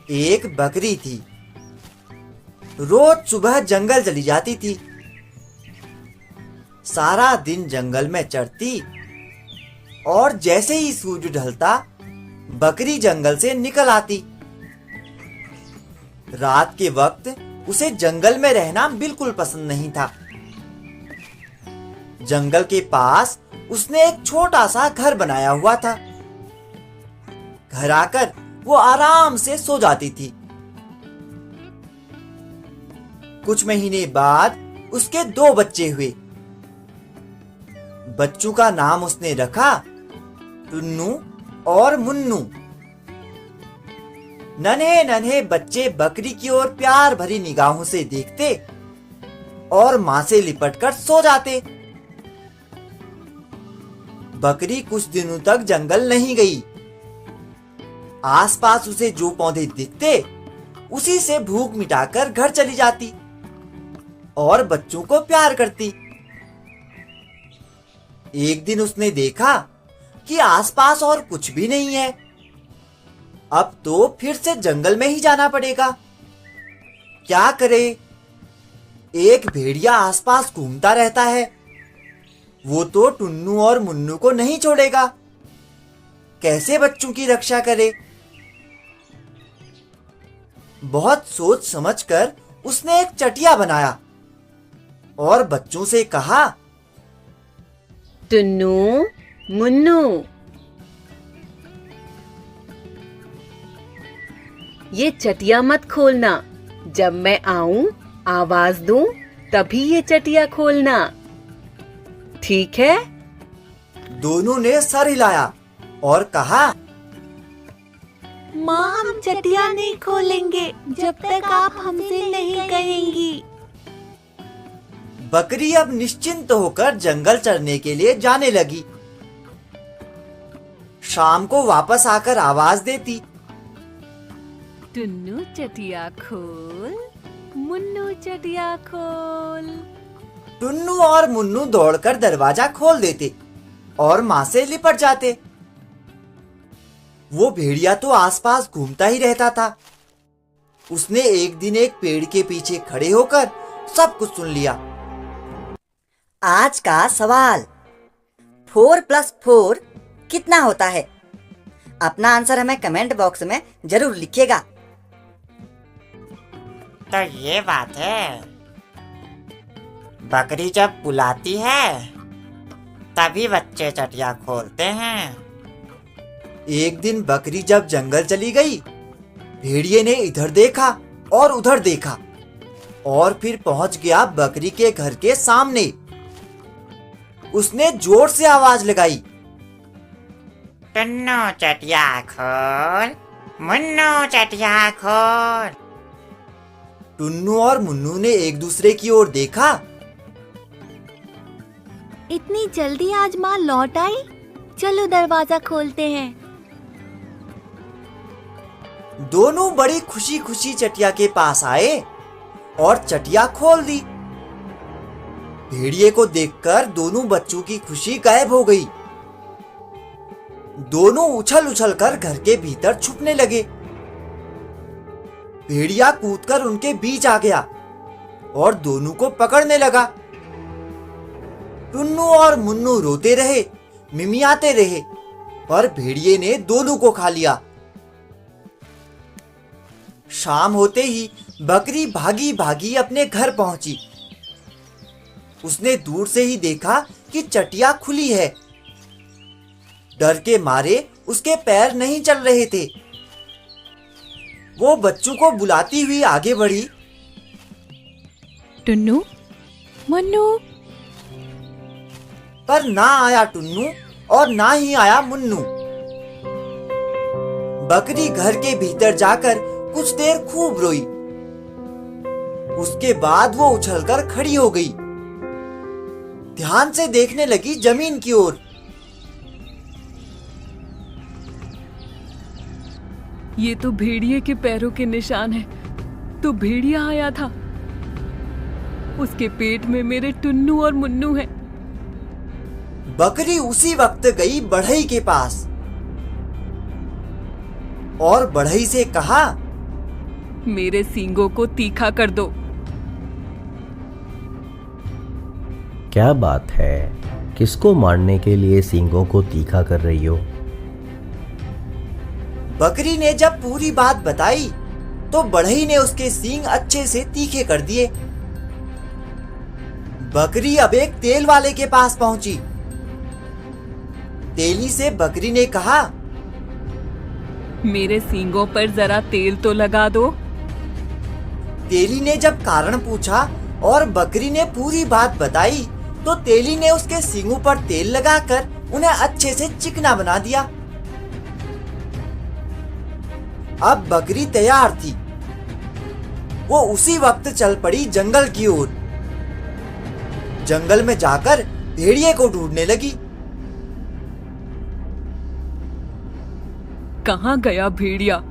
एक बकरी थी। रोज सुबह जंगल चली जाती थी। सारा दिन जंगल में चरती और जैसे ही सूरज ढलता बकरी जंगल से निकल आती। रात के वक्त उसे जंगल में रहना बिल्कुल पसंद नहीं था। जंगल के पास उसने एक छोटा सा घर बनाया हुआ था। घर आकर वो आराम से सो जाती थी। कुछ महीने बाद उसके 2 बच्चे हुए। बच्चों का नाम उसने रखा टुन्नू और मुन्नू। नन्हे नन्हे बच्चे बकरी की ओर प्यार भरी निगाहों से देखते और मां से लिपटकर सो जाते। बकरी कुछ दिनों तक जंगल नहीं गई। आसपास उसे जो पौधे दिखते उसी से भूख मिटाकर घर चली जाती और बच्चों को प्यार करती। एक दिन उसने देखा कि आसपास और कुछ भी नहीं है। अब तो फिर से जंगल में ही जाना पड़ेगा। क्या करे? एक भेड़िया आसपास घूमता रहता है। वो तो टुन्नू और मुन्नू को नहीं छोड़ेगा। कैसे बच्चों की रक्षा करे? बहुत सोच समझकर उसने एक चटिया बनाया और बच्चों से कहा, टुन्नू, मुन्नू, ये चटिया मत खोलना। जब मैं आऊं, आवाज दूं, तभी ये चटिया खोलना, ठीक है? दोनों ने सर हिलाया और कहा, माँ, हम चटिया नहीं खोलेंगे जब तक आप हमसे नहीं कहेंगी। बकरी अब निश्चिंत होकर जंगल चरने के लिए जाने लगी। शाम को वापस आकर आवाज देती, टुन्नू चटिया खोल, मुन्नू चटिया खोल। टुन्नू और मुन्नू दौड़कर दरवाजा खोल देते और मां से लिपट जाते। वो भेड़िया तो आसपास घूमता ही रहता था। उसने एक दिन एक पेड़ के पीछे खड़े होकर सब कुछ सुन लिया। आज का सवाल, 4 + 4 कितना होता है? अपना आंसर हमें कमेंट बॉक्स में जरूर लिखिएगा। तो ये बात है, बकरी जब बुलाती है तभी बच्चे चटिया खोलते हैं। एक दिन बकरी जब जंगल चली गई, भेड़िए ने इधर देखा और उधर देखा और फिर पहुंच गया बकरी के घर के सामने। उसने जोर से आवाज लगाई, टुन्नू चटिया खोल, मुन्नू चटिया खोल। टुन्नू और मुन्नू ने एक दूसरे की ओर देखा। इतनी जल्दी आज माँ लौट आई? चलो दरवाजा खोलते हैं। दोनों बड़ी खुशी खुशी चटिया के पास आए और चटिया खोल दी। भेड़िए को देखकर दोनों बच्चों की खुशी गायब हो गई। दोनों उछल उछल कर घर के भीतर छुपने लगे। भेड़िया कूदकर उनके बीच आ गया और दोनों को पकड़ने लगा। टुन्नू और मुन्नू रोते रहे, मिमियाते रहे, पर भेड़िए ने दोनों को खा लिया। शाम होते ही बकरी भागी भागी अपने घर पहुंची। उसने दूर से ही देखा कि चटिया खुली है। डर के मारे उसके पैर नहीं चल रहे थे। वो बच्चों को बुलाती हुई आगे बढ़ी, टुन्नू, मुन्नू। पर ना आया टुन्नू और ना ही आया मुन्नू। बकरी घर के भीतर जाकर कुछ देर खूब रोई। उसके बाद वो उछलकर खड़ी हो गई। ध्यान से देखने लगी जमीन की ओर। ये तो भेड़िए के पैरों के निशान हैं। तो भेड़िया आया था। उसके पेट में मेरे टुन्नू और मुन्नू हैं। बकरी उसी वक्त गई बढ़ई के पास और बढ़ई से कहा, मेरे सींगों को तीखा कर दो। क्या बात है, किसको मारने के लिए सींगों को तीखा कर रही हो? बकरी ने जब पूरी बात बताई तो बढ़ई ने उसके सींग अच्छे से तीखे कर दिए। बकरी अब एक तेल वाले के पास पहुंची। तेली से बकरी ने कहा, मेरे सींगों पर जरा तेल तो लगा दो। तेली ने जब कारण पूछा और बकरी ने पूरी बात बताई तो तेली ने उसके सींगों पर तेल लगाकर उन्हें अच्छे से चिकना बना दिया। अब बकरी तैयार थी। वो उसी वक्त चल पड़ी जंगल की ओर। जंगल में जाकर भेड़िए को ढूंढने लगी। कहाँ गया भेड़िया?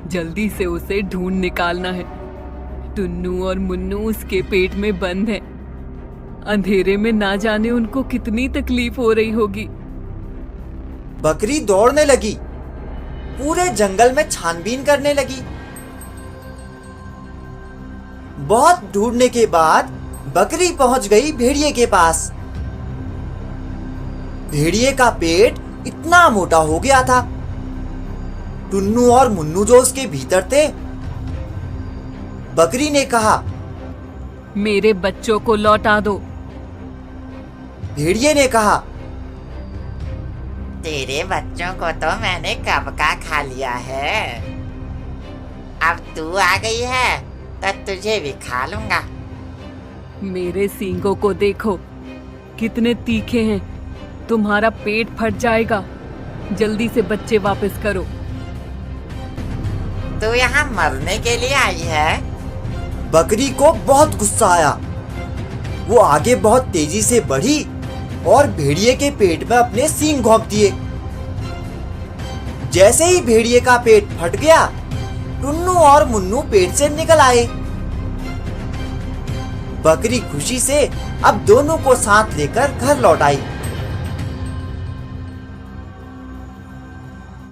जल्दी से उसे ढूंढ निकालना है। टुन्नू और मुन्नू उसके पेट में बंद हैं। अंधेरे में ना जाने उनको कितनी तकलीफ हो रही होगी। बकरी दौड़ने लगी, पूरे जंगल में छानबीन करने लगी। बहुत ढूंढने के बाद बकरी पहुंच गई भेड़िए के पास। भेड़िए का पेट इतना मोटा हो गया था। टुन्नू और मुन्नू जो उसके भीतर थे। बकरी ने कहा, मेरे बच्चों को लौटा दो। भेड़िए ने कहा, तेरे बच्चों को तो मैंने कब का खा लिया है। अब तू आ गई है तो तुझे भी खा लूंगा। मेरे सींगों को देखो, कितने तीखे हैं। तुम्हारा पेट फट जाएगा। जल्दी से बच्चे वापस करो। तू यहाँ मरने के लिए आई है? बकरी को बहुत गुस्सा आया। वो आगे बहुत तेजी से बढ़ी और भेड़िए के पेट में अपने सींग घोंप दिए। जैसे ही भेड़िए का पेट फट गया, टुन्नू और मुन्नू पेट से निकल आए। बकरी खुशी से अब दोनों को साथ लेकर घर लौट आई।